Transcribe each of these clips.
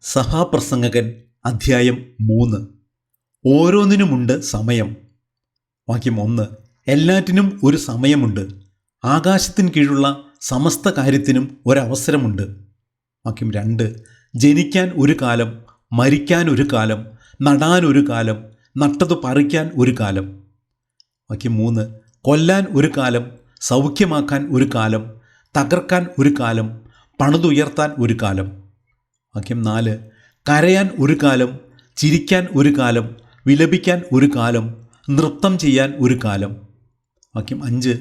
സഭാപ്രസംഗകൻ അധ്യായം 3. ഓരോന്നിനുമുണ്ട് സമയം. വാക്യം 1. എല്ലാറ്റിനും ഒരു സമയമുണ്ട്. ആകാശത്തിന് കീഴുള്ള സമസ്ത കാര്യത്തിനും ഒരവസരമുണ്ട്. വാക്യം 2. ജനിക്കാൻ ഒരു കാലം, മരിക്കാൻ ഒരു കാലം, നടാൻ ഒരു കാലം, നട്ടതു പറിക്കാൻ ഒരു കാലം. വാക്യം 3. കൊല്ലാൻ ഒരു കാലം, സൗഖ്യമാക്കാൻ ഒരു കാലം, തകർക്കാൻ ഒരു കാലം, പണിതുയർത്താൻ ഒരു കാലം. വാക്യം 4. കരയാൻ ഒരു കാലം, ചിരിക്കാൻ ഒരു കാലം, വിലപിക്കാൻ ഒരു കാലം, നൃത്തം ചെയ്യാൻ ഒരു കാലം. വാക്യം 5.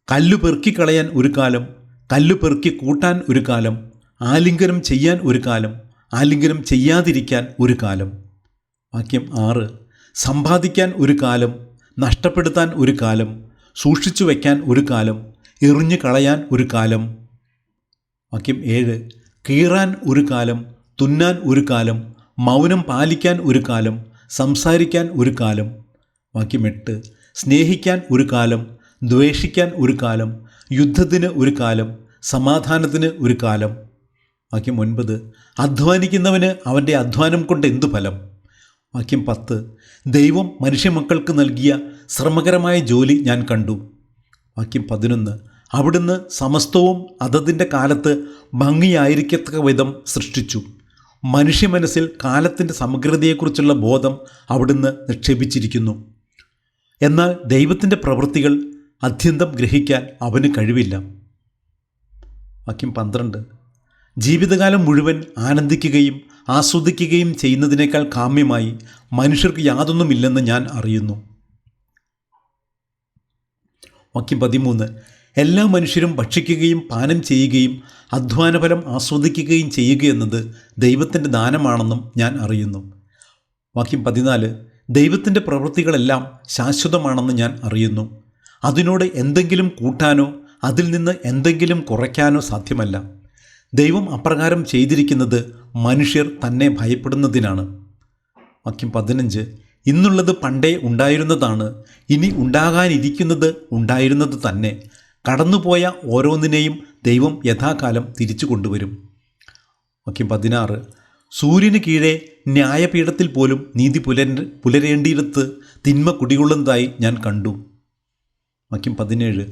കല്ലു പെറുക്കിക്കളയാൻ ഒരു കാലം, കല്ലു പെറുക്കി കൂട്ടാൻ ഒരു കാലം, ആലിംഗനം ചെയ്യാൻ ഒരു കാലം, ആലിംഗനം ചെയ്യാതിരിക്കാൻ ഒരു കാലം. വാക്യം 6. സമ്പാദിക്കാൻ ഒരു കാലം, നഷ്ടപ്പെടുത്താൻ ഒരു കാലം, സൂക്ഷിച്ചു വയ്ക്കാൻ ഒരു കാലം, എറിഞ്ഞു കളയാൻ ഒരു കാലം. വാക്യം 7. കീറാൻ ഒരു കാലം, തുന്നാൻ ഒരു കാലം, മൗനം പാലിക്കാൻ ഒരു കാലം, സംസാരിക്കാൻ ഒരു കാലം. വാക്യം 8. സ്നേഹിക്കാൻ ഒരു കാലം, ദ്വേഷിക്കാൻ ഒരു കാലം, യുദ്ധത്തിന് ഒരു കാലം, സമാധാനത്തിന് ഒരു കാലം. വാക്യം 9. അധ്വാനിക്കുന്നവന് അവൻ്റെ അധ്വാനം കൊണ്ട് എന്തു ഫലം. വാക്യം 10. ദൈവം മനുഷ്യമക്കൾക്ക് നൽകിയ ശ്രമകരമായ ജോലി ഞാൻ കണ്ടു. വാക്യം 11. അവിടുന്ന് സമസ്തവും അതതിൻ്റെ കാലത്ത് ഭംഗിയായിരിക്കത്തക്ക വിധം സൃഷ്ടിച്ചു. മനുഷ്യ മനസ്സിൽ കാലത്തിൻ്റെ സമഗ്രതയെക്കുറിച്ചുള്ള ബോധം അവിടുന്ന് നിക്ഷേപിച്ചിരിക്കുന്നു. എന്നാൽ ദൈവത്തിൻ്റെ പ്രവൃത്തികൾ അത്യന്തം ഗ്രഹിക്കാൻ അവന് കഴിവില്ല. വാക്യം 12. ജീവിതകാലം മുഴുവൻ ആനന്ദിക്കുകയും ആസ്വദിക്കുകയും ചെയ്യുന്നതിനേക്കാൾ കാമ്യമായി മനുഷ്യർക്ക് യാതൊന്നുമില്ലെന്ന് ഞാൻ അറിയുന്നു. വാക്യം 13. എല്ലാ മനുഷ്യരും ഭക്ഷിക്കുകയും പാനം ചെയ്യുകയും അധ്വാനഫലം ആസ്വദിക്കുകയും ചെയ്യുകയെന്നത് ദൈവത്തിൻ്റെ ദാനമാണെന്നും ഞാൻ അറിയുന്നു. വാക്യം 14. ദൈവത്തിൻ്റെ പ്രവൃത്തികളെല്ലാം ശാശ്വതമാണെന്ന് ഞാൻ അറിയുന്നു. അതിനോട് എന്തെങ്കിലും കൂട്ടാനോ അതിൽ നിന്ന് എന്തെങ്കിലും കുറയ്ക്കാനോ സാധ്യമല്ല. ദൈവം അപ്രകാരം ചെയ്തിരിക്കുന്നത് മനുഷ്യർ തന്നെ ഭയപ്പെടുന്നതിനാണ്. വാക്യം 15. ഇന്നുള്ളത് പണ്ടേ ഉണ്ടായിരുന്നതാണ്, ഇനി ഉണ്ടാകാനിരിക്കുന്നത് ഉണ്ടായിരുന്നത് തന്നെ. കടന്നുപോയ ഓരോന്നിനെയും ദൈവം യഥാകാലം തിരിച്ചു കൊണ്ടുവരും. വാക്യം 16. സൂര്യന് കീഴെ ന്യായപീഠത്തിൽ പോലും നീതി പുലരേണ്ടിയിടത്ത് തിന്മ കുടികൊള്ളുന്നതായി ഞാൻ കണ്ടു. വാക്യം 17.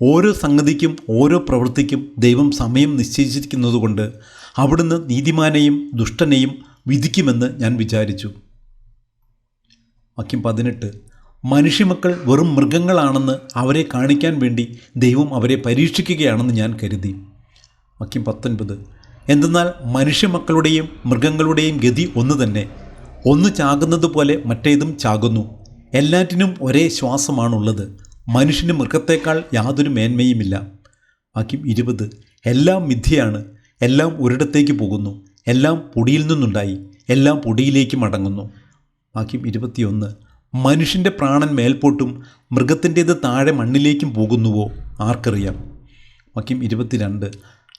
ഓരോ സംഗതിക്കും ഓരോ പ്രവൃത്തിക്കും ദൈവം സമയം നിശ്ചയിച്ചിരിക്കുന്നതുകൊണ്ട് അവിടുന്ന് നീതിമാനെയും ദുഷ്ടനെയും വിധിക്കുമെന്ന് ഞാൻ വിചാരിച്ചു. വാക്യം 18. മനുഷ്യമക്കൾ വെറും മൃഗങ്ങളാണെന്ന് അവരെ കാണിക്കാൻ വേണ്ടി ദൈവം അവരെ പരീക്ഷിക്കുകയാണെന്ന് ഞാൻ കരുതി. വാക്യം 19. എന്തെന്നാൽ മനുഷ്യമക്കളുടെയും മൃഗങ്ങളുടെയും ഗതി ഒന്ന് തന്നെ. ഒന്ന് ചാകുന്നത് പോലെ മറ്റേതും ചാകുന്നു. എല്ലാറ്റിനും ഒരേ ശ്വാസമാണുള്ളത്. മനുഷ്യന് മൃഗത്തേക്കാൾ യാതൊരു മേന്മയുമില്ല. വാക്യം 20. എല്ലാം മിഥ്യയാണ്, എല്ലാം ഒരിടത്തേക്ക് പോകുന്നു, എല്ലാം പൊടിയിൽ നിന്നുണ്ടായി, എല്ലാം പൊടിയിലേക്ക് മടങ്ങുന്നു. വാക്യം 21. മനുഷ്യൻ്റെ പ്രാണൻ മേൽപോട്ടും മൃഗത്തിൻ്റേത് താഴെ മണ്ണിലേക്കും പോകുന്നുവോ ആർക്കറിയാം. വാക്യം 22.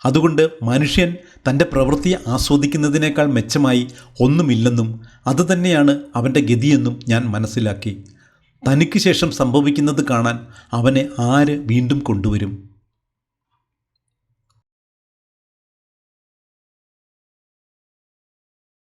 അതുകൊണ്ട് മനുഷ്യൻ തൻ്റെ പ്രവൃത്തിയെ ആസ്വദിക്കുന്നതിനേക്കാൾ മെച്ചമായി ഒന്നുമില്ലെന്നും അതുതന്നെയാണ് അവൻ്റെ ഗതിയെന്നും ഞാൻ മനസ്സിലാക്കി. തനിക്ക് ശേഷം സംഭവിക്കുന്നത് കാണാൻ അവനെ ആര് വീണ്ടും കൊണ്ടുവരും?